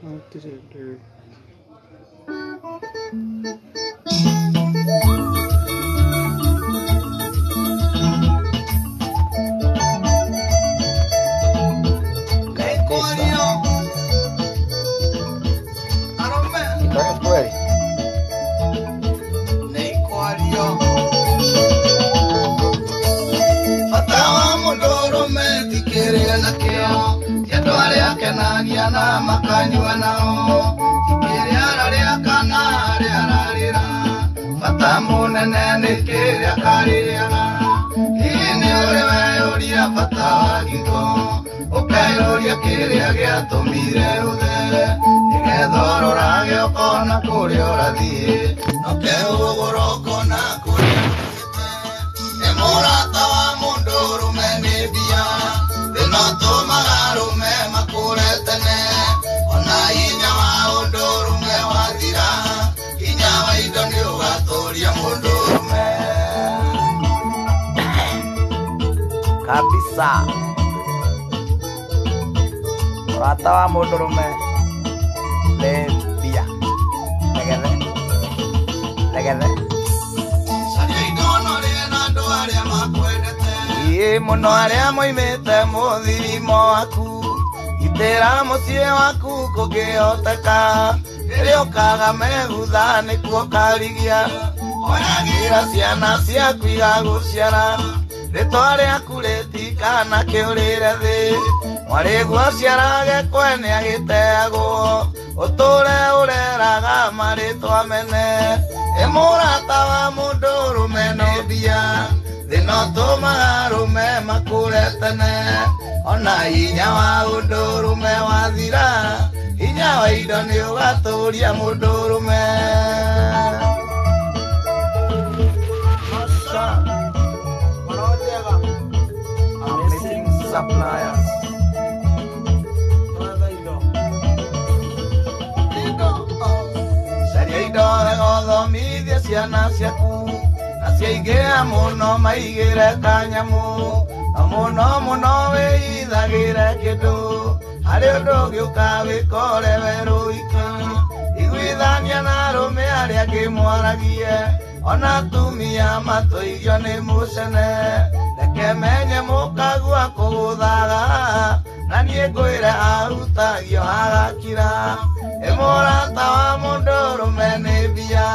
How did it do? Na makanywa nao kiria ria kana ria fata munene ni kiria kariaga ini uri weyoria fata wagito ukairoria kiria giatumire uthere nigethorora giokona kuria urathie nokeugura ukona kuria ni murata wa mundu urume ni mbia thinotumaga arume makure tene ona hinya wa undu urume wathira hinya wa indo ni ugaturia mundu urume kabisa. Murata wa mundu urume ni mbia legethe ii muno aria moimite muthirimo waku itira mucie waku kungihoteka riria ukaga megutha nikuo karigia oyagira ciana ciaku igaguciara ritwa riaku ritikana kiurire thi mwariguo ciarage kwene agiteagwo uture ureraga maritwa mene imurata wa mundu urume ni mbia thinotumaga arume makure tene ona hinya wa undu urume wathira hinya wa indo ni ugaturia mundu urume Amazing suppliers. Caria indo gothomithia ciana ciaku na ciaingĩra mũno maigĩre kanyamu na mũno wĩithagĩre kĩndũ harĩ ũndũ ũngĩũka wĩkore werũika iguithania na arũme arĩa angĩ mwaragie ona atumia matũirio nĩ mũcene reke menye mũkagua kũgũthaga na niĩ ngwĩre ahutagio agakira ĩmũrata wa mũndũ ũrũme nĩ mbia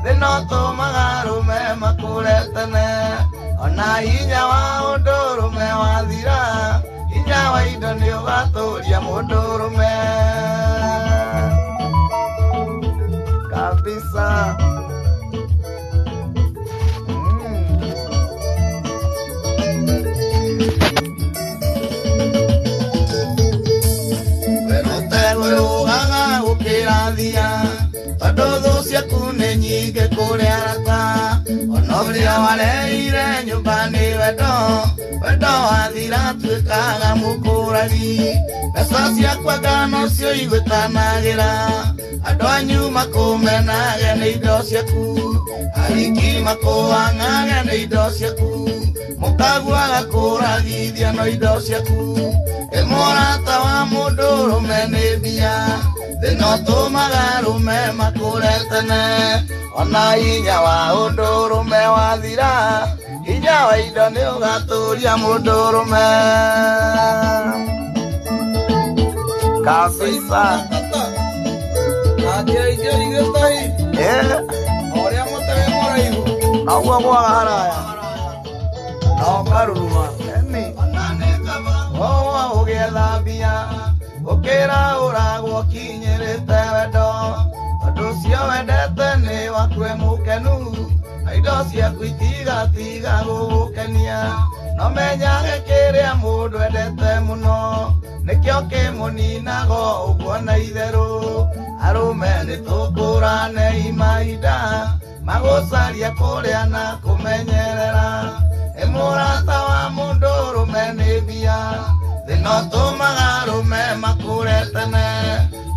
thinotumaga arume makure tene ona hinya wa undu urume wathira hinya wa indo ni ugaturia mundu urume kabisa. Werutegũrũgaga gũkĩrathia tondũ thũ ciaku nĩ nyingĩ kũrĩ arata ona ũrĩa wareire nyũmba nĩ wendo wathira tuĩkaga mũkũragi mbeca ciakwa ngano cio igwĩtanagĩra andũ anyu makũmenage nĩ indo ciaku ariki makũang'age nĩ indo ciaku mũkaguaga kũragithia no indo ciaku ĩmũrata wa mũndũ ũrũme nĩ mbia thinotumaga arume makure tene ona hinya wa undu urume wathira hinya wa indo ni ugaturia mundu urume kabisa. Naguo gwaga haraya no karuruma ũgĩetha mbia gũkĩra ũragwo kinyĩrĩte wendo tondũ ũcio wendete nĩ wakwe mũkenu na indo ciaku itigatiga gũgũkenia no menyage kĩrĩa mũndũ endete mũno nĩkĩo kĩmũninago ũguo na itherũ arũme nĩtũkũrane imahinda magũcaria kũrĩa na kũmenyerera ĩmũrata wa mũndũ ũrũme nĩ mbia thinotumaga arume makure tene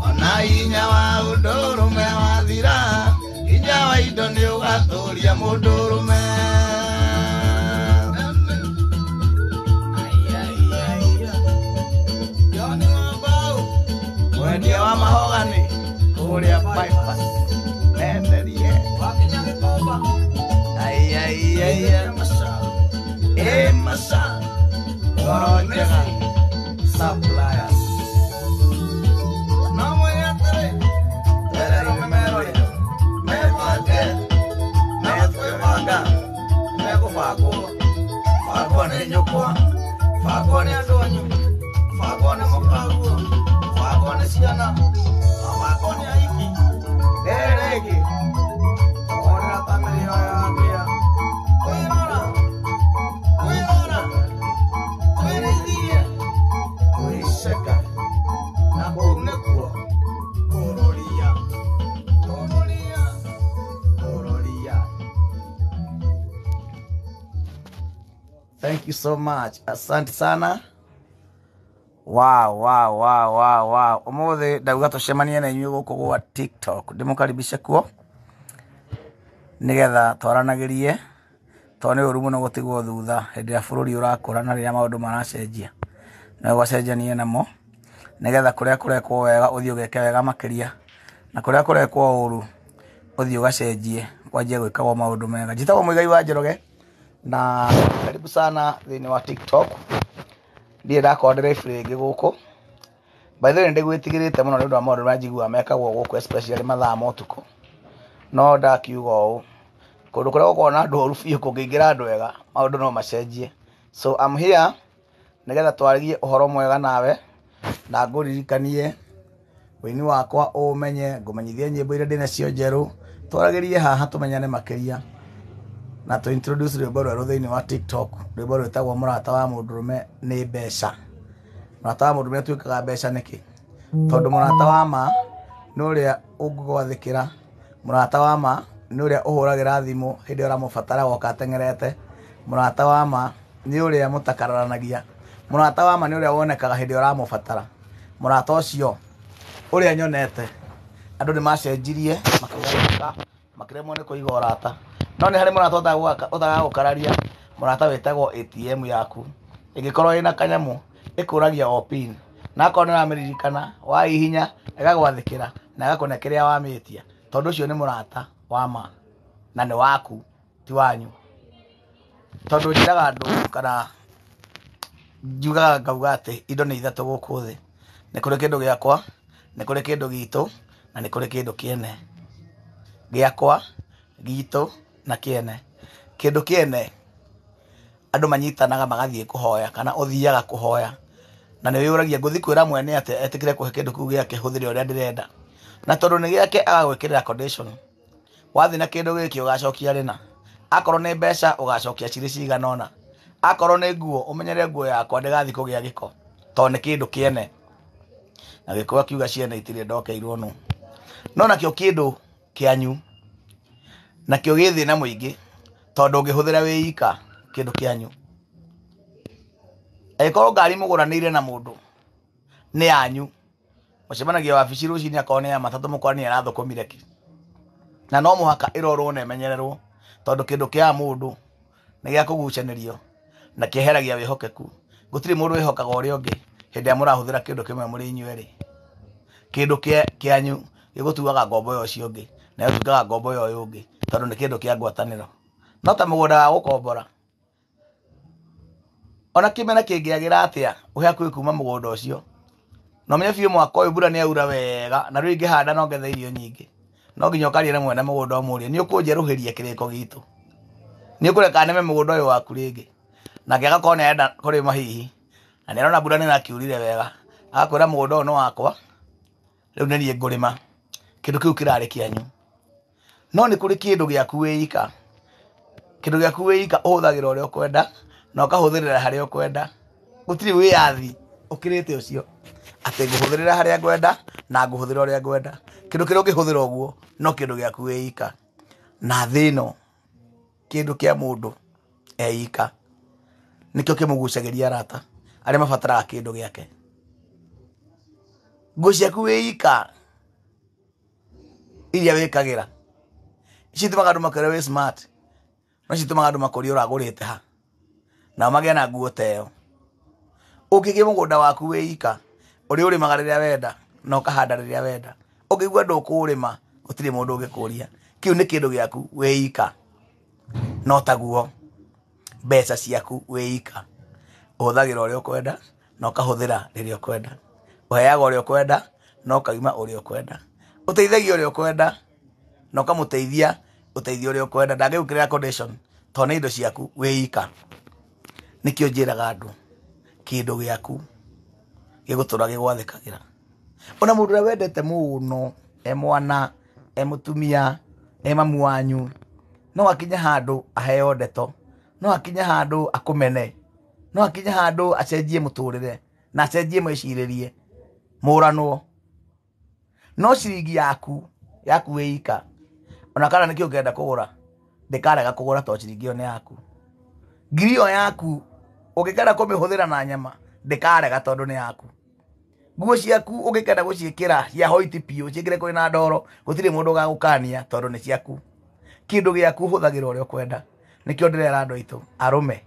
ona hinya wa undu urume wathira hinya wa indo ni ugaturia mundu urume wendia wa maho Uria bypass. Nenderie. Wakinya Gĩkomba. Ai. Masa. Ngoro njega. Suppliers. Na mwenya tere. Tere imemero. Mebate. Mefwemaga. Megũbangwo. Bangwo nĩ nyũkwa. Bangwo nĩ andũ anyu. Bangwo nĩ mũkaguo. Bangwo nĩ ciana. Bangwo nĩ aiki. Dereki. Orera famĩlĩ ĩyo yakia. Kwĩrora. Kwĩrora. Kwĩrĩithie. Kuiseka. Na kũu nĩkuo kũrũria. Kũrũria. Kororia. Thank you so much. Asante sana. Wow. Umuthi ndauga tucemanie na inyuĩ gũkũ gwa TikTok. Ndĩmũkaribishe kuo nĩgetha twaranagirie tondũ nĩ ũru mũno gũtigwo thutha hĩndĩ ĩrĩa bũrũri ũrakũra na rĩrĩa maũndũ maracenjia. Na gwacenjanie namo nĩgetha kũrĩa kũrekwo wega ũthiĩ ũgeke wega makĩria na kũrĩa kũrekwo ũru ũthiĩ ũgacenjie kwanjie gwĩkagwo maũndũ mega. Njĩtagwo Muigai wa Njoroge na karibu sana thĩinĩ wa TikTok. Ndiĩ ndakorwo ndĩrĩ free rĩngĩ gũkũ. By the way nĩndĩgwĩtigĩrĩte mũno nĩ ũndũ wa maũndũ marĩa njiguaga mekagwo gũkũ especially mathaa ma ũtukũ. No ndakiuga ũũ kũndũ kũrĩa gũkoragwo na andũ oru biũ kũngĩingĩra andũ ega maũndũ no macenjie. So I'm here nĩgetha twarigie ũhoro mwega nawe na ngũririkanie wĩini wakwa ũmenye ngũmenyithie nyĩmbo iria ndĩnacio njerũ twaragĩrie haha tũmenyane makĩria na tũ introduce rwĩmbo rwerũ thĩinĩ wa TikTok. Rwĩmbo rwĩtagwo mũrata wa mũndũrũme nĩ mbeca. Mũrata wa mũndũrũme tuĩkaga mbeca nĩkĩ? Tondũ mũrata wa ma nĩ ũrĩa ũngĩgwathĩkĩra. Mũrata wa ma nĩ ũrĩa ũhũragĩra thimũ hĩndĩ ĩrĩa ũramũbatara goka atengerete. Mũrata wa ma nĩ ũrĩa mũtakararanagia. Mũrata wa ma nĩ ũrĩa wonekaga hĩndĩ ĩrĩa ũramũbatara. Mũrata ũcio ũrĩa nyonete andũ nĩ macenjirie makĩgarũrũka makĩremwo nĩ kũiga ũrata. No nĩ harĩ mũrata ũtagaga gũkararia. Mũrata wĩtagwo ATM yaku. Ĩngĩkorwo ĩna kanyamũ ĩkũragia o pin. Na akorwo nĩ ũramĩririkana wahihinya ĩgagwathĩkĩra na ĩgakũne kĩrĩa wamĩtia. Tondũ ũcio nĩ mũrata wa ma na nĩ waku ti wanyu. Tondũ njĩraga andũ kana njugaga ngauga atĩ indo nĩ ithatũ gũkũ thĩ. Nĩ kũrĩ kĩndũ gĩakwa, nĩ kũrĩ kĩndũ gitũ na nĩ kũrĩ kĩndũ kĩene. Gĩakwa, gitũ na kĩene. Kĩndũ kĩene andũ manyitanaga magathiĩ kũhoya kana ũthiaga kũhoya na nĩ wĩyũragia ngũthi kwĩra mwene atĩ etĩkĩre kũhe kĩndũ kĩu gĩake hũthĩre ũrĩa ndĩrenda. Na tondũ nĩ gĩake agagwĩkĩrĩra condition. Wathiĩ na kĩndũ gĩkĩ ũgacokia rĩna. Akorwo nĩ mbeca ũgacokia cirĩ cigana ũna. Akorwo nĩ nguo ũmenyere nguo yakwa ndĩgathiĩ kũgĩa gĩko tondũ nĩ kĩndũ kĩene. Na gĩkũa kiuga ciene itirĩ ndokeirwo nũ. No nakĩo kĩndũ kĩanyu nakĩo gĩ thĩna mũingĩ tondũ ũngĩhũthĩra wĩ ika kĩndũ kĩanyu. Angĩkorwo ngari mũgũranĩire na mũndũ nĩ yanyu. Mũcemanagia wabici rũcinĩ akorwo nĩ ya matatũ mũkwarania arathũkũmire kĩ. Na no mũhaka ĩrorwo na ĩmenyererwo tondũ kĩndũ kĩa mũndũ nĩ gĩa kũgucanĩrio na kĩeheragia wĩhokeku. Gũtirĩ mũndũ wĩhokaga ũrĩa ũngĩ hĩndĩ ĩrĩa mũrahũthĩra kĩndũ kĩmwe mũrĩ inyuerĩ. Kĩndũ kĩanyu gĩgũtuaga ngombo ĩyo ũcio ũngĩ na gĩtuaga ngombo ĩyo ũngĩ tondũ nĩ kĩndũ kĩa ngwatanĩro. No ta mũgũnda wa gũkombora. Ona kĩmera kĩngĩagĩra atĩa ũhe hakuhĩ kuma mũgũnda ũcio. No menye biũ mwaka ũyũ mbura nĩ yaura wega na rĩu ingĩhanda no ngethe irio nyingĩ. No nginya ũkaria na mwene mũgũnda ũmũrie nĩ ũkũnjerũhĩria kĩrĩko gitũ. Nĩ ũkũreka neme mũgũnda ũyũ waku rĩngĩ. Nake agakorwo nĩ arenda kũrĩma hihi na nĩ arona mbura nĩ ĩrakiurire wega. Agakwĩra mũgũnda ũyũ nĩ wakwa. Rĩu nĩ niĩ ngũrĩma. Kĩndũ kĩu kĩrarĩ kĩanyu. No nĩ kũrĩ kĩndũ gĩaku wĩ ika. Kĩndũ gĩaku wĩ ika ũhũthagĩra ũrĩa ũkwenda na ũkahũthĩrĩra harĩa ũkwenda. Gũtirĩ wĩyathi ũkĩrĩte ũcio atĩ ngũhũthĩrĩra harĩa ngwenda na ngũhũthĩra ũrĩa ngwenda. Kĩndũ kĩrĩa ũngĩhũthĩra ũguo no kĩndũ gĩaku wĩ ika. Na thĩ ĩno kĩndũ kĩa mũndũ e ika nĩkĩo kĩmũgucagĩria arata arĩa mabataraga kĩndũ gĩake. Nguo ciaku wĩ ika iria wĩkagĩra citũmaga andũ makwĩre wĩ smart. No citũmaga andũ makũrie ũragũrĩte ha na magĩa na nguo ta ĩyo. Ũngĩgĩa mũgũnda waku wĩ ika ũrĩa ũrĩmaga rĩrĩa wenda na ũkahanda rĩrĩa wenda Ũngĩigua ndũkũrĩma gũtirĩ mũndũ ũngĩkũria. Kĩu nĩ kĩndũ gĩaku wĩika. No taguo mbeca ciaku wĩika. Ũhũthagĩra ũrĩa ũkwenda na ũkahũthĩra rĩrĩa ũkwenda. Ũheaga ũrĩa ũkwenda na ũkaima ũrĩa ũkwenda. Ũteithagia ũrĩa ũkwenda na ũkamũteithia ũteithio ũrĩa ũkwenda. Ndangĩgũkĩrĩra condition tondũ nĩ indo ciaku wĩika. Nĩkĩo njĩraga andũ kĩndũ gĩaku gĩgũtũra gĩgwathĩkagĩra. Ona mũndũ ũrĩa wendete mũno mwana mũtumia mamu wanyu no akinye handũ aheo ndeto, no akinye handũ akũmene, no akinye handũ acenjie mũtũrĩre na acenjie mwĩcirĩrie mũranwo. No ciringi yaku wĩika ona kana nĩkĩo ũngĩenda kũgũra ndĩkarega kũgũra tondũ ciringi ĩyo nĩ yaku. Ngiri ĩyo yaku ũngĩkenda kũmĩhũthĩra na nyama ndĩkarega tondũ nĩ yaku. Nguo ciaku ũngĩkenda gũciĩkĩra cia white piũ ciĩkĩre kũrĩ na ndoro gũtirĩ mũndũ ũgagũkania tondũ nĩ ciaku. Kĩndũ gĩaku hũthagĩra ũrĩa ũkwenda. Nĩkĩo ndĩrera andũ aitũ arũme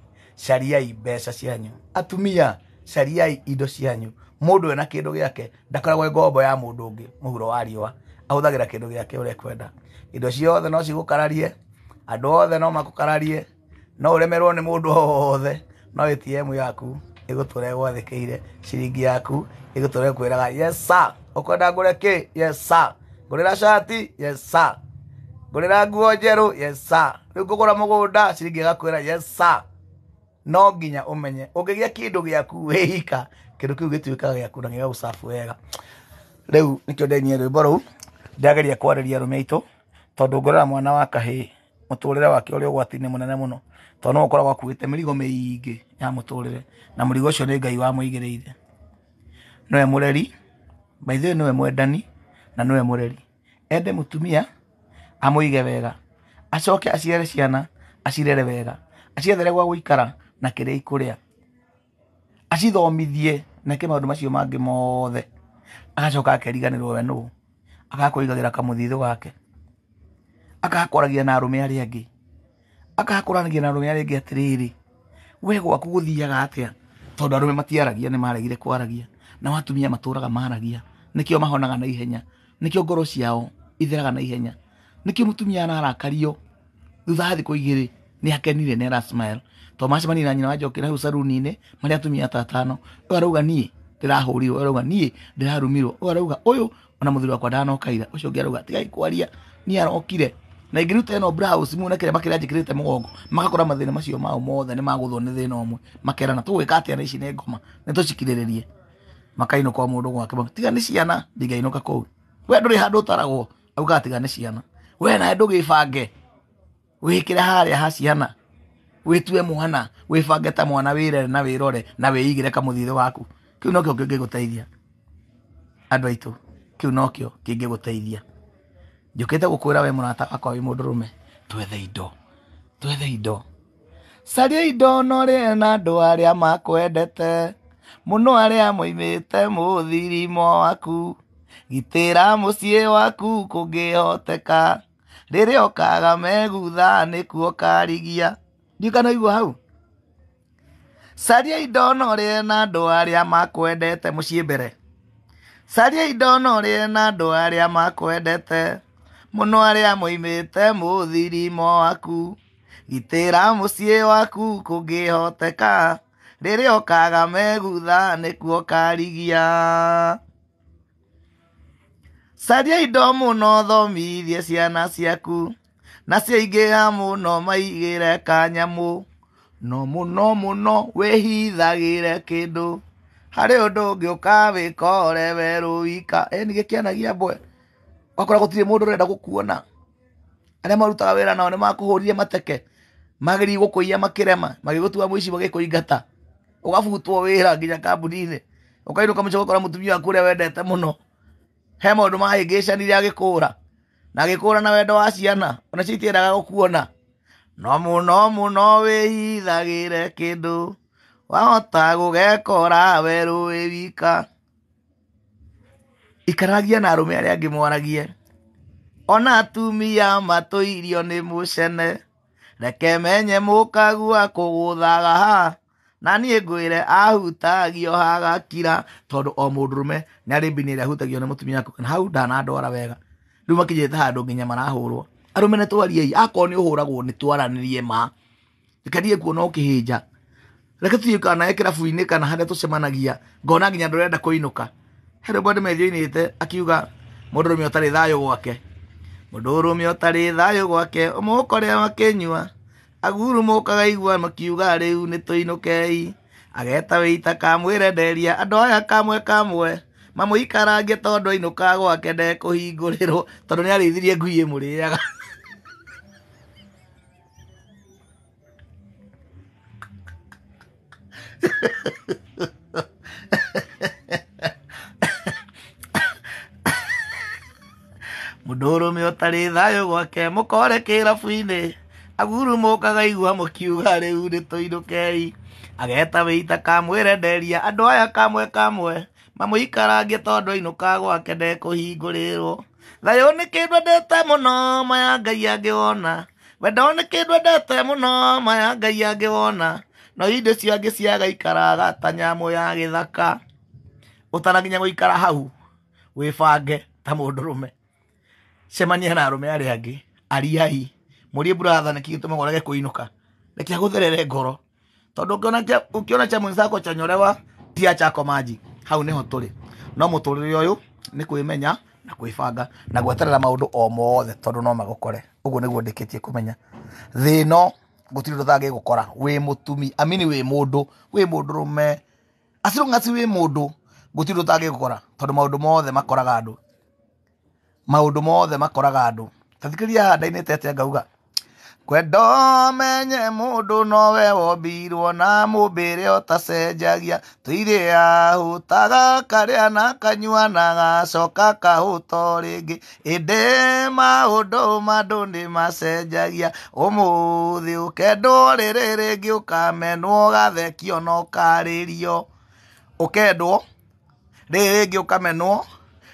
cariai mbeca cianyu, atumia cariai indo cianyu. Mũndũ ena kĩndũ gĩake ndakoragwo ngombo ya mũndũ ũngĩ mũhuro wa riũa. Ahũthagĩra kĩndũ gĩake ũrĩa kwenda. Indo ciothe no cigũkararie, andũ othe no makũkararie, no ũremerwo nĩ mũndũ wothe, no ATM yaku ĩgũtũra ĩgwathĩkĩire, ciringi yaku ĩgũtũra ĩkwĩraga yes sir. Ũkwenda ngũre kĩ? Yes sir. Ngũrĩra shati? Yes sir. Ngũrĩra nguo njerũ? Yes sir. Rĩu ngũgũra mũgũnda? Ciringi ĩgakwĩra yes sir. No nginya ũmenye ũngĩgĩa kĩndũ gĩaku wĩika, kĩndũ kĩu gĩtuĩkaga gĩaku na gĩgagũcabu wega. Rĩu nĩkĩo ndainie rwĩmbo rũu ndageria kwarĩria arũme aitũ, tondũ ngorora mwana wa kahĩĩ mũtũrĩre wake ũrĩ ũgwati-inĩ mũnene mũno, tondũ no ũkoragwo akuĩte mĩrigo mĩingĩ ya mũtũrĩre na mũrigo ũcio nĩ Ngai wamũigĩrĩire. Nĩwe mũreri, by the way nĩwe mwendani na nĩwe mũreri. Ende mũtumia amũige wega, acoke aciare ciana acirere wega, aciethere gwa gũikara na kĩrĩa ikũrĩa, acithomithie neke maũndũ macio mangĩ mothe, agacoka akeriganĩrwo we nũũ, agakũigagĩra kamũthithũ gake, agakwaragia na arũme arĩa angĩ, agakũranagia na arũme arĩa angĩ atĩrĩrĩ, we gwaku gũthiaga atĩa? Tondũ arũme matiaragia, nĩ maregire kwaragia, na atumia matũraga maragia. Nĩkĩo mahonaga na ihenya, nĩkĩo ngoro ciao itheraga na ihenya, nĩkĩo mũtumia ararakario thutha wa thikũ igĩrĩ nĩ akenire nĩ ara smile. Tondũ macemania na nyina wa Njoki na hau saruni-inĩ marĩ atumia tatano, ũyũ arauga niĩ ndĩrahũrirwo, ũyũ arauga niĩ ndĩrarumirwo, ũyũ arauga ũyũ ona mũthuri wakwa ndanokaira, ũcio ũngĩ arauga tigai kwaria niĩ arokire. Na ingĩruta ĩno blouse muone kĩrĩa makĩrĩa njĩkĩrĩte mũgongo, magakora mathĩna macio mao mothe nĩ magũthwo nĩ thĩna ũmwe, makerana tũgwĩka atĩa na ici nĩ ngoma, nĩ tũcikirĩrĩrie. Makainũka mũndũ gwake, tiga nĩ ciana, ndingainũka kũu. We ndũrĩ handũ ũtaragwo, auga tiga nĩ ciana. We nawe ndũgĩbange wĩkĩre harĩa ha ciana, wĩtue mwana, wĩbange ta mwana, wĩrere na wĩrore na wĩigĩre kamũthithũ waku. Kĩu nokĩo kĩngĩgũteithia andũ aitũ, kĩu nokĩo kĩngĩgũteithia. Njũkĩte gũkwĩra we mũrata wakwa wĩ mũndũrũme, twethe indo, twethe indo. Caria indo norĩe na andũ arĩa makwendete mũno, arĩa moimĩte mũthirimo waku. Gitĩra mũciĩ waku kũngĩhoteka, rĩrĩa ũkaga megutha nĩkuo karigia. Ndiũkanaigua hau? Caria indo norĩe na andũ arĩa makwendete mũciĩ mbere. Caria indo norĩe na andũ arĩa makwendete mũno, arĩa moimĩte mũthirimo waku. Gitĩra mũciĩ waku kũngĩhoteka, rĩrĩa ũkaga megutha nĩkuo karigia. Caria indo mũno thomithie ciana ciaku, na ciaingĩha mũno maigĩre kanyamũ, no mũno mũno wĩhithagĩre kĩndũ, harĩ ũndũ ũngĩũka wĩkore werũ wika. Nĩ gĩkĩanagia mbwe, wakora gũtirĩ mũndũ ũrenda gũkuona. Arĩa marutaga wĩra nao nĩ makũhũrire mateke, magĩrĩ gũkũiya makĩrema, magĩgũtua mũici magĩkũingata, ũgabutwo wĩra nginya kambuni-inĩ, ũkainũka mũico ũgakora mũtumia waku ũrĩa wendete mũno he maũndũ mahĩngĩcanire agĩkũra, na agĩkũra na wendo wa ciana, ona cio itiendaga gũkuona. No mũno mũno wĩhithagĩre kĩndũ, wahota gũgekora werũ wĩ wika. Ikaragia na arũme arĩa angĩ mwaragie, ona atumia matũirio nĩ mũcene, reke menye mũkagua kũgũthaga ha, na niĩ ngwĩre ahutagio hagakira tondũ o mũndũrũme nĩ arĩ mbini ĩrĩa ahutagio nĩ mũtumia wake. Na hau ndanandwara wega rĩu makinyĩte handũ nginya marahũrwo. Arũme nĩ twariei, akorwo nĩ ũhũragwo nĩ twaranĩrie ma. Reke ndigĩ kuona ũkĩhĩnja, reke tuthiĩ kana kĩrabu-inĩ kana harĩa tũcemanagia ngona nginya ndũrenda kũinũka. He rwĩmbo ndĩmethio-inĩte akiuga mũndũrũme ũtarĩ thayũ gwake, mũndũrũme ũtarĩ thayũ gwake ũmũkore makĩnyua agurumũkaga igua makiuga rĩu nĩ tũinũkei, ageta wĩita kamwĩre nderia andũ aya kamwe kamwe mamũikarange tondũ ainũka gwake ndekũhingũrĩrwo tondũ nĩ arĩithirie ngui ĩmũrĩaga. Mũndũrũme ũtarĩ thayũ gwake mũkore kĩrabu-inĩ agurumũkaga igua mũkiuga rĩu nĩ tũinũkei, ageta wĩita kamwĩre nderia andũ aya kamwe kamwe mamũikarange tondũ ainũka gwake ndekũhingũrĩrwo. Thayũ nĩ kĩndũ endete mũno maya Ngai angĩwona, wendo nĩ kĩndũ endete mũno maya Ngai angĩwona, no indo ciangĩ ciagaikaraga ta nyamũ ya gĩthaka. Ũtanakinya gũikara hau wĩbange ta mũndũrũme, cemania na arũme arĩa angĩ, ariai mũrie brother nĩkĩ gĩtũmaga ũrege kũinũka, reke agũtherere ngoro tondũ ũkĩona cha mwenzako chanyolewa tia chako maji. Hau nĩho tũrĩ, no mũtũrĩre ũyũ nĩ kwĩmenya na kwĩbanga na gweterera maũndũ o mothe tondũ no magũkore. Ũguo nĩguo ndĩkĩtie kũmenya thĩ ĩno gũtirĩ ũndũ ũtangĩgũkora wĩ mũtumi, amini wĩ mũndũ, wĩ mũndũrũme, acirong'aci wĩ mũndũ, gũtirĩ ũndũ ũtangĩgũkora tondũ maũndũ mothe makoraga andũ, maũndũ mothe makoraga andũ. Tathikĩria haha ndainĩtete ngauga kwendo menye mũndũ nowe wombirwo na mũmbĩre ũtacenjagia, tũirĩ ahũtaga karĩa na kanyua na gacoka kahũta rĩngĩ, ĩndĩ maũndũ mandũ nĩ macenjagia, ũmũthĩ ũkendwo rĩrĩ rĩngĩ ũkamenwo gathekio na ũkarĩrio, ũkendwo rĩrĩ rĩngĩ ũkamenwo,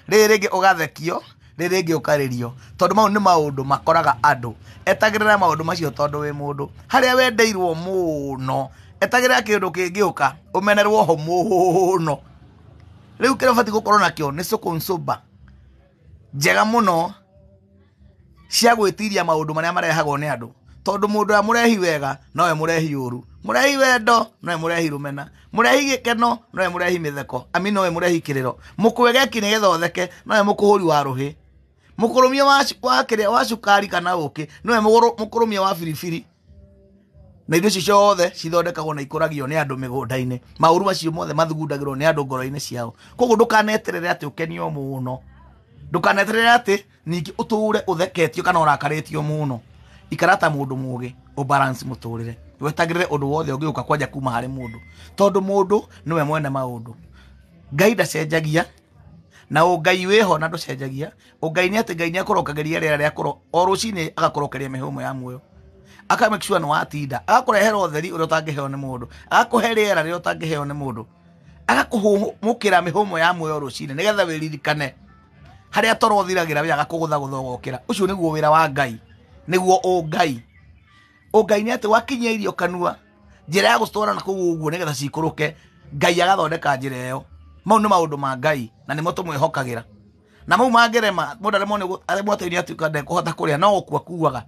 rĩrĩ rĩngĩ ũgathekio, rĩrĩ rĩngĩ ũkarĩrio, tondũ mau nĩ maũndũ makoraga andũ. Etagĩrĩra maũndũ macio tondũ wĩ mũndũ, harĩa wendeirwo mũno etagĩrĩra kĩndũ kĩngĩũka ũmenerwo ho mũno. Rĩu kĩrĩa ũbatiĩ gũkorwo nakĩo nĩ cũkũncũmba njega mũno cia gwĩtiria maũndũ marĩa marehagwo nĩ andũ, tondũ mũndũ ũrĩa mũrehi wega nowe mũrehi ũru, mũrehi wendo nowe mũrehi rũmena, mũrehi gĩkeno nowe mũrehi mĩtheko, ami nowe mũrehi kĩrĩro, mũkwegeki nĩgetha ũtheke nowe mũkũhũri wa rũhĩ, mũkũrũmia wa kĩrĩa wa cukari kana ũkĩ nowe mũkũrũmia wa biribiri. Na indo icio ciothe cithondekagwo na ikũragio nĩ andũ mĩgũnda-inĩ, maũru macio mothe mathugundagĩrwo nĩ andũ ngoro-inĩ ciao. Koguo ndũkaneterere atĩ ũkenio mũno, ndũkaneterere atĩ ningĩ ũtũũre ũtheketio kana ũrakarĩtio mũno. Ikara ta mũndũ mũũgĩ, ũbalance mũtũũrĩre, wetagĩrĩre ũndũ wothe ũngĩũka kwanja kuma harĩ mũndũ, tondũ mũndũ nĩwe mwene maũndũ. Ngai ndacenjagia na ũngai wĩho na ndũcenjagia. Ũngai nĩ atĩ Ngai nĩ akũrokagĩria rĩera rĩa kũro o rũcinĩ, agakũrokeria mĩhũmũ ya muoyo, aka make sure nĩ watinda, agakũrehera ũtheri ũrĩa ũtangĩheo nĩ mũndũ, agakũhe rĩera rĩrĩa ũtangĩheo nĩ mũndũ, agakũhũmũkĩra mĩhũmũ ya muoyo rũcinĩ nĩgetha wĩririkane harĩa toro ũthiragĩra we agakũgũthagũtha ũgokĩra. Ũcio nĩguo wĩra wa Ngai, nĩguo ũngai. Ũngai nĩ atĩ wakinyia irio kanua, njĩra ya gũcitwara na kũu ũguo nĩgetha cikũrũke, Ngai agathondeka njĩra ĩyo. Mau nĩ maũndũ ma Ngai na nĩmo tũmwĩhokagĩra, na mau mangĩrema mũndũ aremwo atĩ nĩ atuĩka ndekũhota kũrĩa no gũkua akuaga,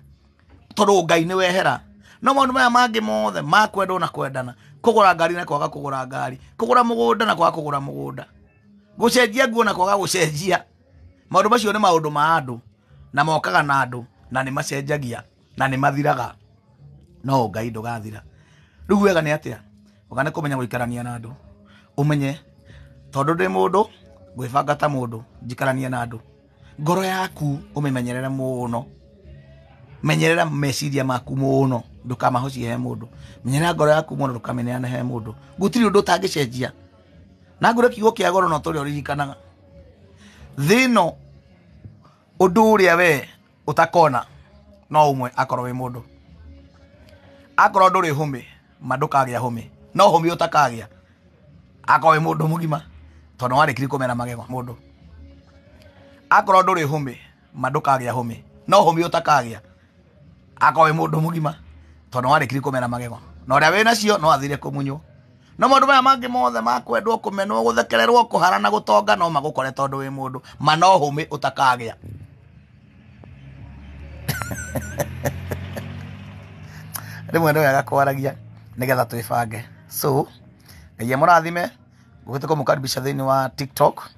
tondũ Ngai nĩ wehera. No maũndũ maya mangĩ mothe ma kwendwo na kwendana, kũgũra ngari na kwaga kũgũra ngari, kũgũra mũgũnda na kwaga kũgũra mũgũnda, gũcenjia nguo na kwaga gũcenjia, maũndũ macio nĩ maũndũ ma andũ na mokaga na andũ na nĩ macenjagia na nĩ mathiraga, no Ngai ndũgathira. Rĩu wega nĩ atĩa? Wega nĩ kũmenya gũikarania na andũ, ũmenye tondũ ndĩ mũndũ gwĩbanga ta mũndũ, njikaranie na andũ. Ngoro yaku ũmĩmenyerere mũno, menyerera meciria maku mũno, ndũkamahocie he mũndũ, menyerera ngoro yaku mũno, ndũkamĩneane he mũndũ. Gũtirĩ ũndũ ũtangĩcenjia, na ngũre kiugo kĩa goro no tũrĩa ũririkanaga thĩ ĩno. Ũndũ ũrĩa we ũtakona no ũmwe akorwo wĩ mũndũ, akorwo ndũrĩ hũmĩ ma ndũkagĩa hũmĩ, no hũmĩ ũtakagĩa akorwo wĩ mũndũ mũgima tondũ warĩkiri kũmena magego. Mũndũ akorwo ndũrĩ hũmĩ ma ndũkagĩa hũmĩ, no hũmĩ ũtakagĩa akorwo wĩ mũndũ mũgima tondũ warĩkiri kũmena magego, na ũrĩa wĩ nacio no athire kũmunywo. no maundu maya mangi mothe makwendwo kumenwo guthekererwo kuharana gutonga no magukore tondu wi mundu manohumi utakagia rimwe ndo yaga kwaragia nigetha twibange so ngai murathime gugite ko mukaribisha thiini wa TikTok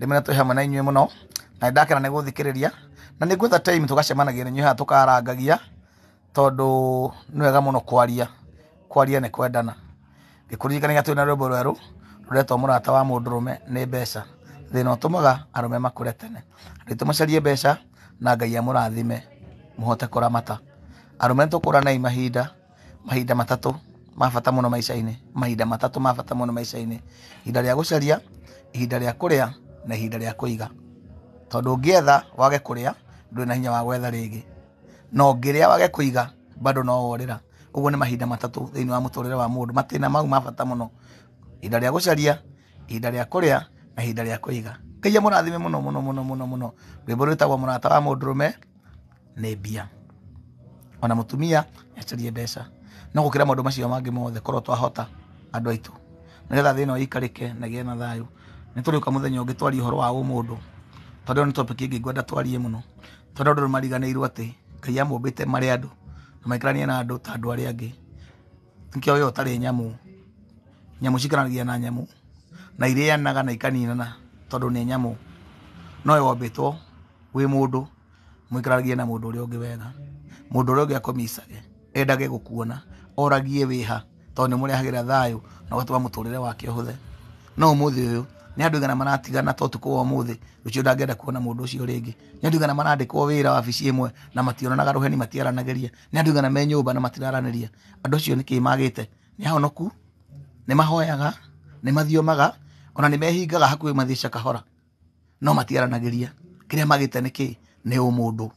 rimwe twi hamwe na inyuĩ muno na ndakena ni guthikiriria na ni gwetha time tugacemanagia na inyuĩ ha tukarangagia tondu ni wega muno kwaria ni kwendana gikuririkania twina rwimbo rweru ruretwo murata wa mundurume ni mbeca thina utumaga arume makure tene nditumucarie mbeca na ngai amurathime muhote kuramata arume tukura na mahinda matatu mabata muno maisha-ini mahinda matatu mabata muno maisha-ini ihinda ria gucaria ihinda ria kuria na ihinda ria kuiga tondu ungietha wage kuria ndwina hinya wa gwetha ringi no ngiria wage kuiga bado no worira uguo ni mahinda matatu thiini wa muturire wa mundu matina mau mabata muno ihinda ria gucaria ihinda ria kuria na ihinda ria kuiga ngai murathime muno rwimbo rwitagwo murata wa mundurume ni mbia ona mutumia yacarie mbeca no gukira maundu macio mangi mothe korwo twahota andu aitu nigetha thina uikarike na gie na thayu ni turiuka muthenya ungi twari uhoro wa umundu tondu ni topic ingi ngwenda twarie muno tondu andu mariganirwo ati ngai amumbite mari andu na maikaranie na andu ta andu aria angi nkio yo tari nyamu cikaranagia na nyamu na irianaga na ikaninana tondu ni nyamu no yombitwo wi mundu muikaranagie na mundu uria ungi wega mundu uria ungi akomisage endage gukuona oragie wiha tondu ni murehagira thayu na gatuma muturire wake uhuthe no umuthi uyu ni andu igana maratigana totuko wa umuthi rucio ndangenda kuona mundu ucio ringi ni andu igana marandikwo wira wabici imwe na mationanaga ruheni matiaranageria ni andu igana me nyumba na matiraraniria andu ucio niki magite ni ahonoku ni mahoyaga ni mathiomaga ona ni mehingaga hakuhi mathica kahora no matiaranageria kiria magite niki ni umundu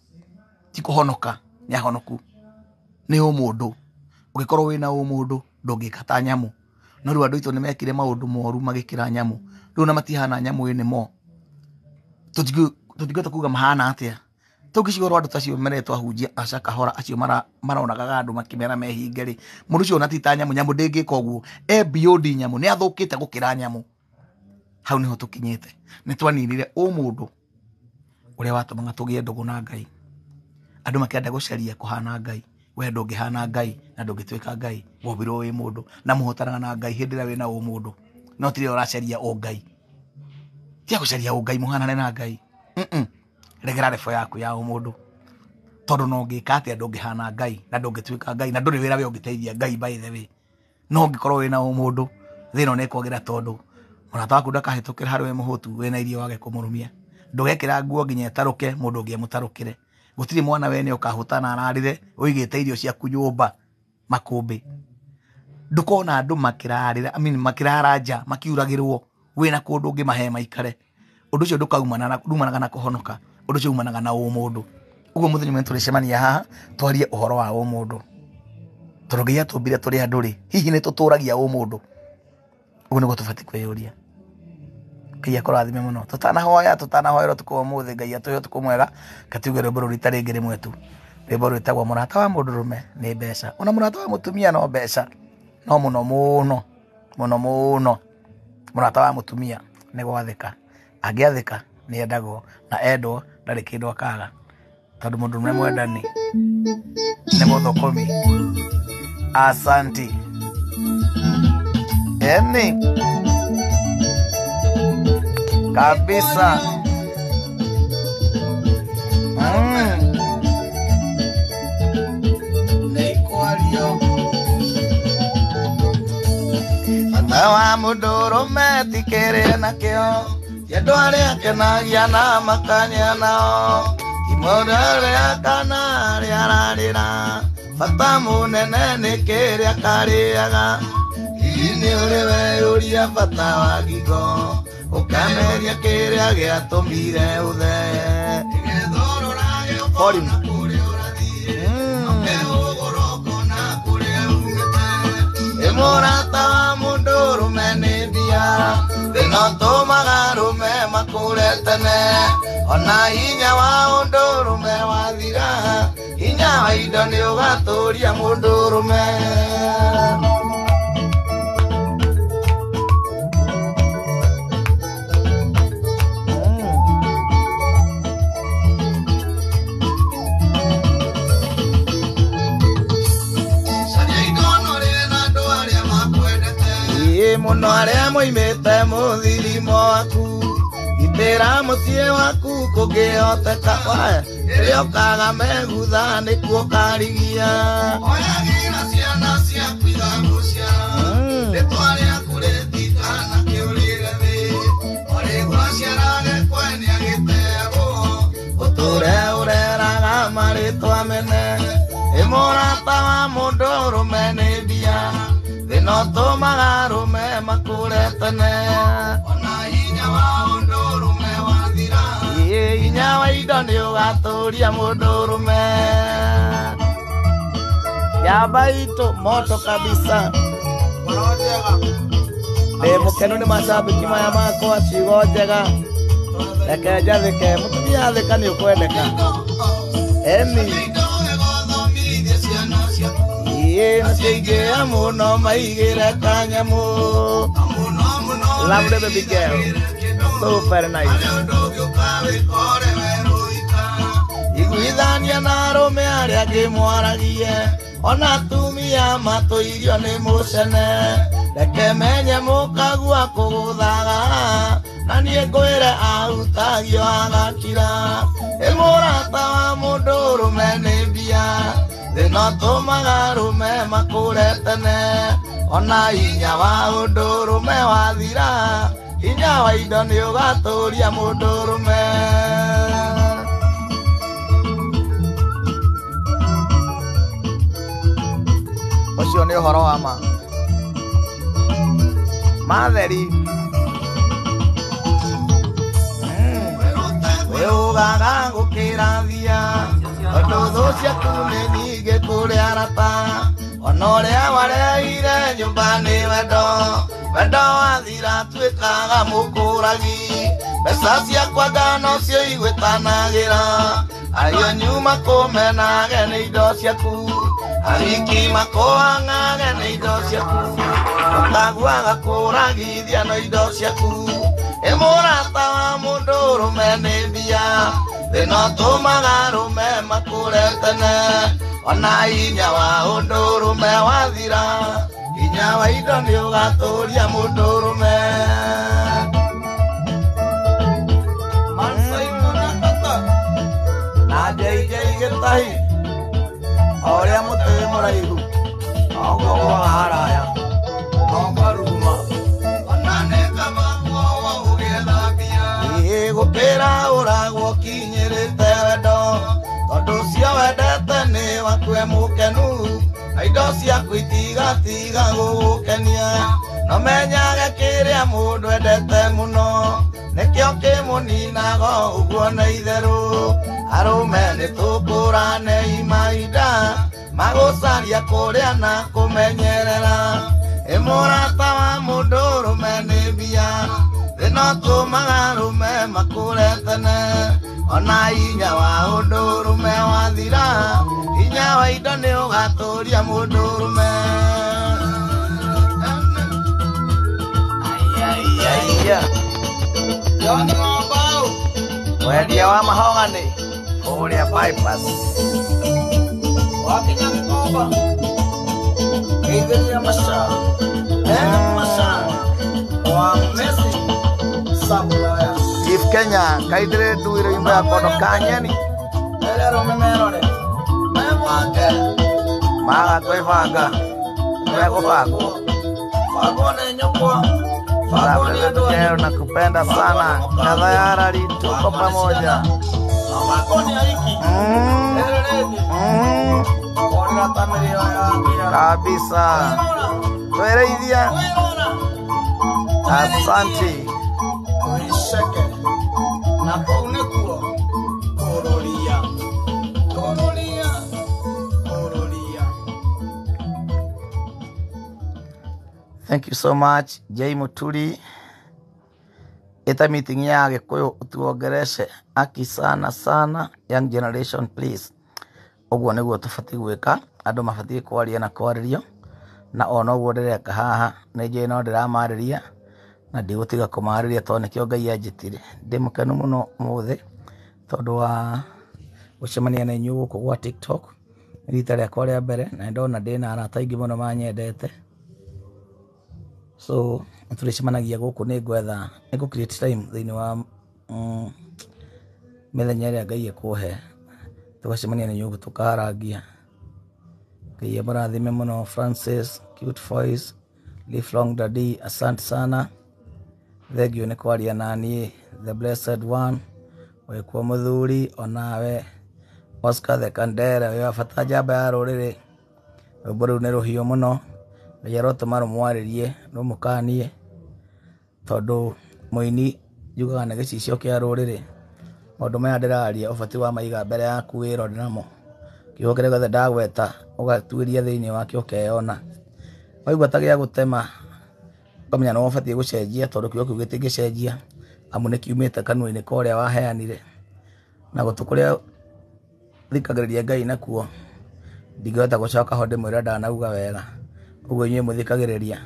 ti kuhonoka ni ahonoku ni umundu ugikorwo wina umundu ndungikata nyamu no riu andu itu ni mekire maundu moru magikira nyamu riu na matihana nyamu ini mo tutigota kuga mahana atia tugicigorwo andu tacio meretwo ahunjia aca kahora acio maronagaga andu makimera mehingeri mundu ucio natita nyamu ndingika uguo beyond nyamu ni athukite gukira nyamu hau niho tukinyite ni twaninire umundu uria watumaga tugie ndugu na ngai andu makienda gucaria kuhana ngai we ndungihana ngai na ndungitwika ngai wobirwo wi mundu na muhotanaga na ngai hindi ria wina umundu no tire uracaria o ngai tia gucaria o ngai muhanane na ngai regera refo yaku ya umundu tondu no ngika atia ndungihana ngai na ndungitwika ngai na nduri wira we ungiteithia ngai by the way no ngikorwo wina umundu thina ni kwagira tondu murata waku ndakahitukira hari we muhutu wina irio wage kumurumia ndugekira nguo nginya etaruke mundu ungi mutarukire gutiri mwana wene ukahutana ararire uigite irio cia kunyumba makumbi ndukona andu makirarira makiraraja makiuragirwo wina kundu ungi mahe maikare undu ucio ndukaumanaga na kuhonoka undu ucio umanaga na umundu uguo muthenya mwe turicemania haha twarie uhoro wa umundu tondu ngai atumbire turi andu ri hihi ni tuturagia umundu uguo niguo tubati kwiyuria ngai akurathime muno tutanahoerwo tuko muthi ngai atuhe tuko mwega katiuge rwimbo ruri tari ngiri mwetu rwimbo rwitagwo murata wa mundurume ni mbeca ona murata wa mutumia no mbeca no muno murata wa mutumia ni gwathika angiathika ni endagwo na endwo ndari kindu akaga tondu mundurume mwendani ni muthokomi asanti eni kabisa neikwario bata wa mundurume tikere nakio andu aria akenagia na makania nao imundu aria kana aria ararira bata munene ni kiria kariaga ini uri weyuria bata wa ngingo ukameria kiria giatumire uthe murata wa mundurume ni mbia thina utumaga rume makure tene ona hinya wa undurume wathira hinya wa indo ni ugaturia mundurume muno aria moimite muthirimo waku itira mucie waku kungihoteka iria ukaga megutha nikuo karigia oyagira ciana ciaku igagucia nitwaria kuretika na kiurire thi ori gwaciarage kwene agitego uture ureraga maritwa mene imurata wa mundu urume ni mbia thina utumaga rume makure tene ona hinya wa mundu urume wathira hinya wa indo ni ugaturia mundu urume yabaito moto kabisa mukeno ni mashabiki maya makwa ciugo njega reke njathike mutumia thika ni ukwendeka emi naciaingĩra mũno maigĩre kanyamu lovely baby girl so very nice iguithania na arũme arĩa angĩ mwaragie ona atumia matũirio nĩ mũcene reke menye mũkagua kũgũthaga na niĩ ngwĩre ahutagio agakira ĩmũrata wa mũndũ ũrũme nĩ mbia thina ũtũmaga arũme makũre tene ona hinya wa ũndũ ũrũme wathira hinya wa indo nĩ ũgatũria mũndũ ũrũme ũcio nĩ ũhoro wa ma matheri wĩũgaga gũkĩrathia ũndũ thũ ciaku nĩ nyingĩ kũrĩa arata ona ũrĩa wareire nyũmba nĩ wendo wendo wathira tuĩkaga mũkũragi mbeca ciakwa ngano cio igwĩtanagĩra ario nyuma kũmenage nĩ indo ciaku ariki makũangage nĩ indo ciaku ũkaguaga kũragithia no indo ciaku ĩmũrata wa mũndũ ũrũme nĩ mbia thina ũtũmaga arũme makũre tene ona hinya wa ũndũ ũrũme wathira hinya wa indo nĩ ũgatũria mũndũ ũrũme na JJ gĩtahi ũrĩa mũtĩ mũraihu noguo gwa haraya nogaruma ona nĩkamaguo ũgĩthambia gũkĩra ũragwo kinyĩrĩte wendo tondũ ũcio wendete nĩ wakue mũkenu na indo ciaku itigatiga gũgũkenia no menyage kĩrĩa mũndũ endete mũno nĩkĩo kĩmũninaga ũguo nĩ itherũ arũme nĩtũkũrane imahinda magũcaria kũrĩa na kũmenyerera ĩmũrata wa mũndũ ũrũme nĩ mbia thina ũtũmaga arũme makũre tene ona hinya wa ũndũ ũrũme wathira hinya wa indo nĩ ũgatũria mũndũ ũrũme Joni Mobau wendia wa mahogany kũrĩa bypass wakinya Gĩkomba kĩithĩria maca wa Messi Samuel Chief Kenya kaithire nduire imbo ya kono kanyeni elero memerore memwake maga kwĩbanga megũbangwo bagone nyũkwa Leo nakupenda sana Kadhayarari tuko pamoja kabisa kwereithia asante na kunekuo kororia Thank you so much, Jay Muturi. Ita meeting ya Gikuyu utuongereshe aki sana sana young generation please. Oguo niguo tubati gwika andu mabati kwaria na kwaririo na ono guo ndireka haha ni nje no ndiramariria na ndigutiga kumariria to nikio Ngai anjitire ndi mukenu muno muthi tondu wa gucemania na inyu guku gwa TikTok rita riakwa ria mbere na ndona ndina arata aingi muno manyendete. So tulicemanagia gũkũ nĩ ngwetha nĩ create time thĩinĩ wa mĩthenya ĩrĩa Ngai ekũhe tũgacemania na inyuĩ tũkaharangia. Ngai amũrathime mũno. Francis Cute Voice, Lifelong Daddy, asante sana, thengiũ nĩ kwaria naniĩ. The Blessed One, wĩkuo mũthuri, onawe Oscar the Kandere, wĩ wa bata njamba ya rũrĩrĩ. Rwĩmbo rũu nĩ rũhiũ mũno, Ngai arotũma rũmwarĩrie rũmũkanie, tondũ mũini njugaga nĩ gĩcicio kĩa rũrĩrĩ. Maũndũ maya ndĩraria ũbatiĩ wa maiga mbere yaku wĩrore namo, kiugo kĩrĩa gĩothe ndagweta ũgatuĩria thĩinĩ wakĩo ũkeyona. Waigua ta gĩa gũtema ũkamenya nĩ ũbatiĩ gũcenjia, tondũ kiugo kĩu gĩtingĩcenjia amu nĩ kiumĩte kanua-inĩ ka ũrĩa waheanire, na gũtũ kũrĩa thikagĩrĩria Ngai nakuo ndingĩhota gũcoka ho ndĩmwĩre ndanauga wega. Ũguo inyuĩ mũthikagĩrĩria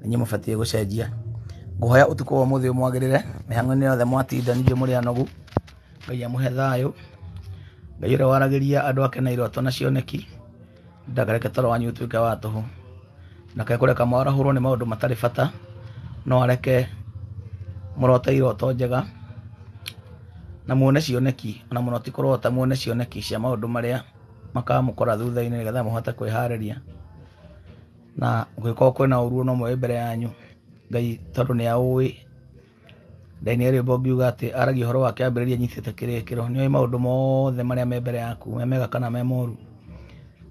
nĩ inyuĩ mũbatiĩ gũcenjia. Ngũhoya ũtukũ wa ũmũthĩ ũmwagĩrĩre mĩhang'o-inĩ yothe mwatinda ningĩ mũrĩ anogu. Ngai amũhe thayũ. Ngai ũrĩa waragĩria andũ ake na iroto na cioneki ndakareke toro wanyu ũtuĩke wa tũhũ, ndakae kũreka mwarahũrwo nĩ maũndũ matarĩ bata, no areke mũrote iroto njega na muone cioneki, ona mũno ti kũrota, muone cioneki cia maũndũ marĩa makamũkora thutha-inĩ nĩgetha mũhote kwĩharĩria. Na ũngĩkorwo kwĩna ũruo no mwĩ mbere yanyu, Ngai tondũ nĩ aũĩ. Ndaini rwĩmbo ngiuga atĩ aragia ũhoro wa kĩambĩrĩria nyitĩte kĩrĩkĩro. Nĩoĩ maũndũ mothe marĩa me mbere yaku, me mega kana me moru,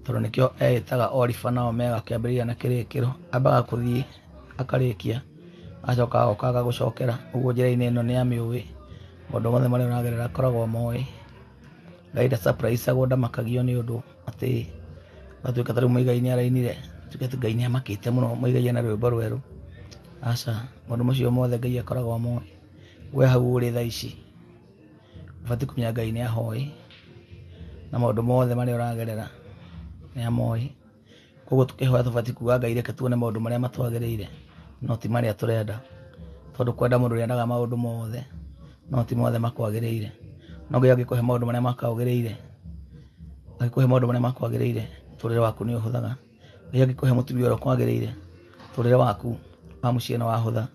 tondũ nĩkĩo eyĩtaga Alpha na Omega, kĩambĩrĩria na kĩrĩkĩro. Ambaga kũthiĩ akarĩkia, acoka agoka agagũcokera. Ũguo njĩra-inĩ ĩno nĩ amĩũĩ, maũndũ mothe marĩa ũragerera akoragwo moĩ. Ngai nda surprise agwo ndamakagio nĩ ũndũ atĩ watuĩka ta rĩu Muigai nĩ arainire tuĩke atĩ Ngai nĩ amakĩte mũno Muigai ena rwĩmbo rwerũ. Aca, maũndũ macio mothe Ngai akoragwo moĩ. We hau ũrĩ thaa ici ũbatiĩ kũmenya Ngai nĩ ahoĩ, na maũndũ mothe marĩa ũragerera nĩ amoĩ. Koguo tũkĩhoya tũbatiĩ kuuga Ngai reke tuone maũndũ marĩa matwagĩrĩire, no ti marĩa tũrenda, tondũ kwenda mũndũ nĩendaga maũndũ mothe, no ti mothe makwagĩrĩire. No Ngai angĩkũhe maũndũ marĩa makwagĩrĩire, angĩkũhe maũndũ marĩa makwagĩrĩire, mũtũrĩre waku nĩ ũhũthaga. Ngai angĩkũhe mũtumia ũrĩa ũkwagĩrĩire, mũtũrĩre waku wa mũciĩ nĩ wahũtha.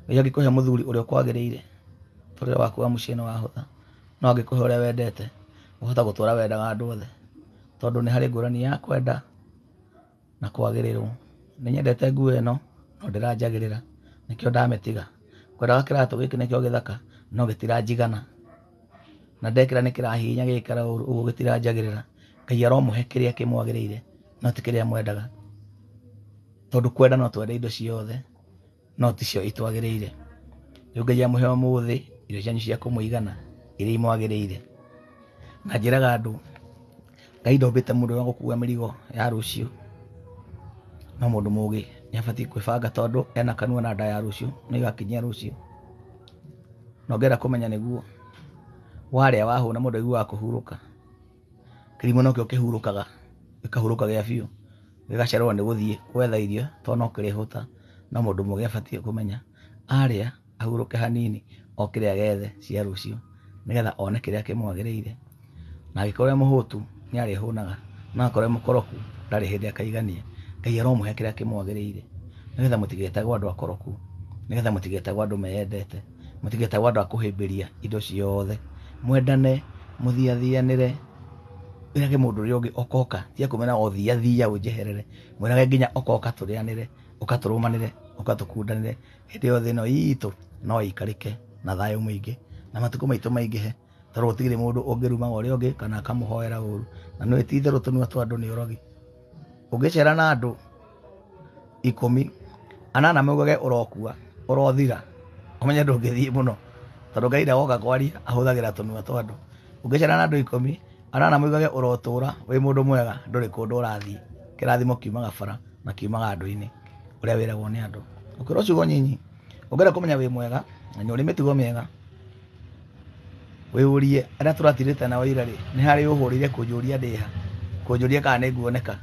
Ngai angĩkũhe mũthuri ũrĩa ũkwagĩrĩire, mũtũrĩre waku wa mũciĩ nĩ wahũtha. No angĩkũhe ũrĩa wendete, ũhota gũtũra wendaga andũ othe, tondũ nĩ harĩ ngũrani ya kwenda na kwagĩrĩrwo. Nĩ nyendete nguo ĩno no ndĩranjagĩrĩra, nĩkĩo ndamĩtiga. Ngwendaga kĩratũ gĩkĩ nĩkĩo gĩthaka no gĩtiranjigana, na ndekĩra nĩ kĩrahihinya gĩgĩikara ũru, ũguo gĩtiranjagĩrĩra. Ngai aromũhe kĩrĩa kĩmwagĩrĩire no ti kĩrĩa mwendaga, tondũ kwenda no twende indo ciothe no ticio itwagĩrĩire. Rĩu Ngai amũhe ũmũthĩ irio cianyu cia kũmũigana iria imwagĩrĩire. Na njĩraga andũ Ngai ndombĩte mũndũ wa gũkua mĩrigo ya rũciũ, no mũndũ mũũgĩ nĩ abatiĩ kwĩbanga, tondũ ena kanua na nda ya rũciũ nĩ igakinyia rũciũ. No ngenda kũmenya nĩguo warĩa wahũna mũndũ aiguaga kũhurũka. Kĩrimũ nokĩo kĩhurũkaga, gĩkahurũka gĩa biũ, gĩgacererwo nĩ gũthiĩ gwetha irio tondũ no kĩrĩhũta. No mũndũ mũũgĩ abatiĩ kũmenya arĩa ahurũke hanini okĩrĩa gethe cia rũciũ, nĩgetha one kĩrĩa kĩmwagĩrĩire. Na angĩkorwo mũhũtu nĩ arĩhũnaga, no akorwo mũkoroku ndarĩ hĩndĩ akaigania. Ngai aromũhe kĩrĩa kĩmwagĩrĩire, nĩgetha mũtigetagwo andũ akoroku, nĩgetha mũtigetagwo andũ meyendete, mũtigetagwo andũ akũhĩmbĩria indo ciothe. Mwendane, mũthiathianĩre, wĩrage mũndũ ũrĩa ũngĩ okoka, tia kũmena o thiathia ũnjeherere. Mwĩrage nginya okoka tũrĩanĩre, ũka tũrũmanĩre, ũka tũkundanĩre. Hĩndĩ yothe ĩno itũ no ĩikarĩke na thayũ mũingĩ, na matukũ maitũ maingĩhe, tondũ gũtirĩ mũndũ ũngĩrumaga ũrĩa ũngĩ kana akamũhoera ũru. Na nĩ ti itherũ tũnua twa andũ nĩ ũrogi. Ũngĩcera na andũ 10, 8 maugage ũrokua, ũrothira, ũmenye ndũngĩthiĩ mũno, tondũ Ngai ndagoka kwaria ahũthagĩra tũnua twa andũ. Ũngĩcera na andũ 10, 8 maugage ũrotũra wĩ mũndũ mwega, ndũrĩ kũndũ ũrathiĩ. Kĩrathimo kiumaga bara na kiumaga andũ-inĩ ũrĩa wĩragwo nĩ andũ. Ũkĩrwo ciugo nyinyi, ũngĩenda kũmenya wĩ mwega na nĩ ũrĩ mĩtugo mĩega, wĩyũrie arĩa tũratirĩte nao ira rĩ, nĩ harĩ ũhũrĩire kũnjũria ndĩha, kũnjũria kana nĩ nguoneka.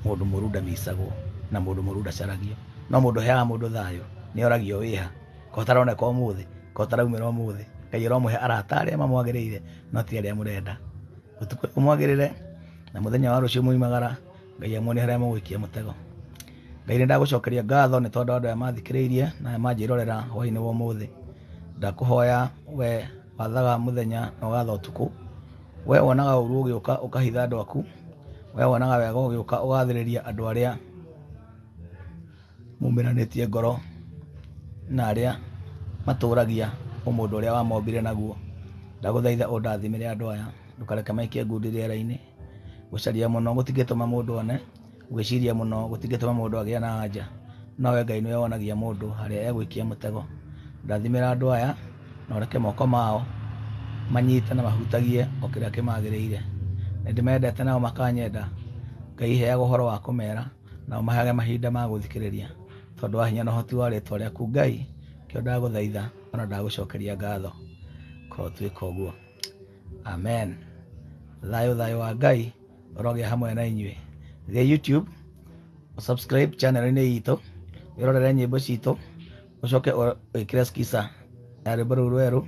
Mũndũ mũru ndamicagwo na mũndũ mũru ndacaragio, no mũndũ heaga mũndũ thayũ nĩ oragio wĩha. Ko taroneka ũmũthĩ, ko taraumĩra ũmũthĩ. Ngai aromũhe arata arĩa mamwagĩrĩire no ti arĩa mũrenda. Ũtukũ ũmwagĩrĩre na mũthenya wa rũciũ moimagara, Ngai amwone harĩa mũgũikia mũtego. Ngai nĩ ndagũcokeria ngatho nĩ tondũ andũ aya mathikĩrĩirie na manjĩrorera hwaĩ-inĩ wa ũmũthĩ. Ndakũhoya we wathaga mũthenya na ũgatha ũtukũ, we wonaga ũru ũgĩũka ũkahitha andũ aku, we wonaga wega ũgĩũka ũgathĩrĩria andũ arĩa mumĩranĩtie ngoro na arĩa matũragia ũmũndũ ũrĩa wamombire naguo. Ndagũthaitha ũndathimĩre andũ aya, ndũkareke maikie ngundi rĩera-inĩ. Gũcaria mũno gũtingĩtũma mũndũ one, gwĩciria mũno gũtingĩtũma mũndũ agĩe na anja, no we Ngai nĩwe wonagia mũndũ harĩa egũikia mũtego. Ndathimĩra andũ aya na ũreke moko mao manyite na mahutagie o kĩrĩa kĩmagĩrĩire. Nĩndĩmendete nao makanyenda. Ngai heaga ũhoro wa kũmera na ũmaheage mahinda ma gũthikĩrĩria, tondũ wa hinya na ũhoti wa rĩĩtwa rĩaku Ngai, kĩo ndagũthaitha ona ndagũcokeria ngatho. Korwo twĩka ũguo. Amen. Thayũ wa Ngai ũrogĩa hamwe na inyuĩ. Thiĩ YouTube subscribe channel-inĩ itũ, wĩrorere nyĩmbo citũ, ũcoke wĩkĩre skiza ya rwĩmbo rũrũ rwerũ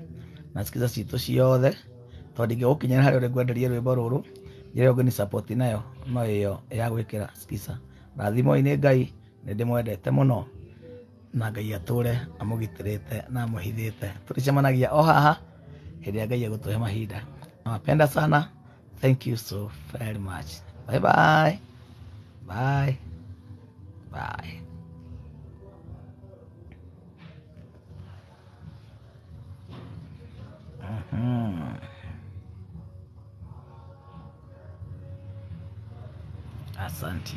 na skiza citũ ciothe, tondũ ndingĩgũkinyĩra harĩa ũrĩ ngwenderia rwĩmbo rũrũ, njĩra ũngĩ ni support nayo no ĩyo ya gwĩkĩra skiza. Rathimo-inĩ Ngai, nĩndĩmwendete mũno na Ngai atũre amũgitĩrĩte na amũhithĩte. Tũrĩcemanagia o haha hĩndĩ ĩrĩa Ngai egũtũhe mahinda. Nawapenda sana. Thank you so very much. Bye bye. Bye. Bye. Asante.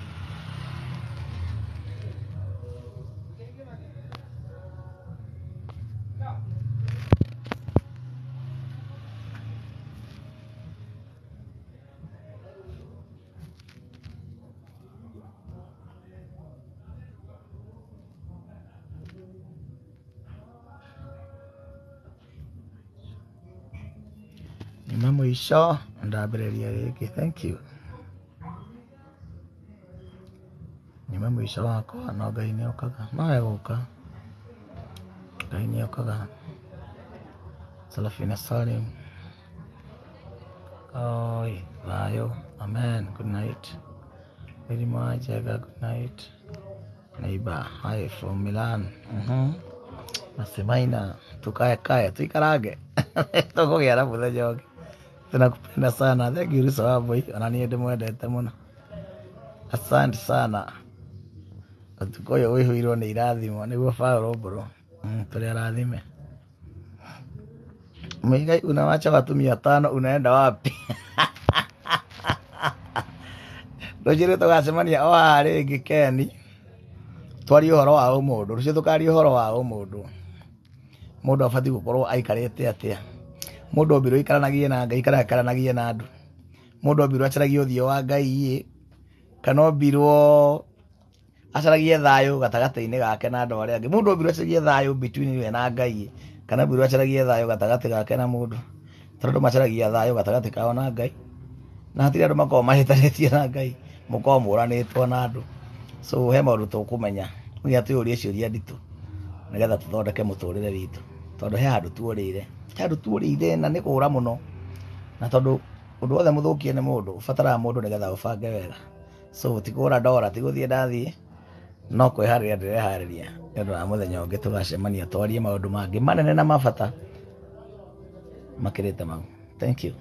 Nyuma mwisho ndambĩrĩria rĩngĩ. Thank you. Nyuma mwisho wakwa no Ngai nĩ okaga. Nowe gũka. Ngai nĩ okaga. Salafina Salim. Oi, thayũ. Amen. Good night. Very much. Good night. Neighbor, hi from Milan. Nasemaina tukae tuikarange. Tũkũgĩa na mũthenya ũngĩ. Tunakupenda sana. Thank you Sawaboy. Ona niĩ ndĩmwendete mũno. Asante sana. Ũtukũ ũyũ wĩhũirwo nĩ irathimo nĩguo Paulo bro. Tũrĩ arathime. Mwigai unawacha watu 500 unaenda wapi? Rũciũ tũgacemania o haha rĩngĩ Keni. Twarie ũhoro wa ũmũndũ. Rũciũ tũkaria ũhoro wa ũmũndũ. Mũndũ abatiĩ gũkorwo aikarĩte atĩa? Mũndũ ombirwo aikaranagie na Ngai kana aikaranagie na andũ? Mũndũ ombirwo acaragie ũthiũ wa Ngai kana ombirwo acaragie thayũ gatagatĩ-inĩ gake na andũ arĩa angĩ? Mũndũ ombirwo acaragie thayũ between we na Ngai kana ombirwo acaragie thayũ gatagatĩ gake na mũndũ? Tondũ andũ macaragia thayũ gatagatĩ kao na Ngai, na hatirĩ andũ makoragwo mahĩtanĩtie na Ngai, mũkoragwo mũranĩtwo na andũ. So he maũndũ tũkũmenya, nginya twĩyũrie ciũria nditũ nĩgetha tũthondeke mũtũrĩre witũ, tondũ he handũ tuũrĩire na nĩ kũũra mũno, na tondũ ũndũ wothe mũthũkie nĩ mũndũ ũbataraga mũndũ nĩgetha ũbange wega. So tikũũra ndora, tigũthiĩ ndathiĩ, no kwĩharĩria ndĩreharĩria nĩ ũndũ wa mũthenya ũngĩ tũgacemania twarie maũndũ mangĩ manene na mabata makĩrĩte mau. Thank you.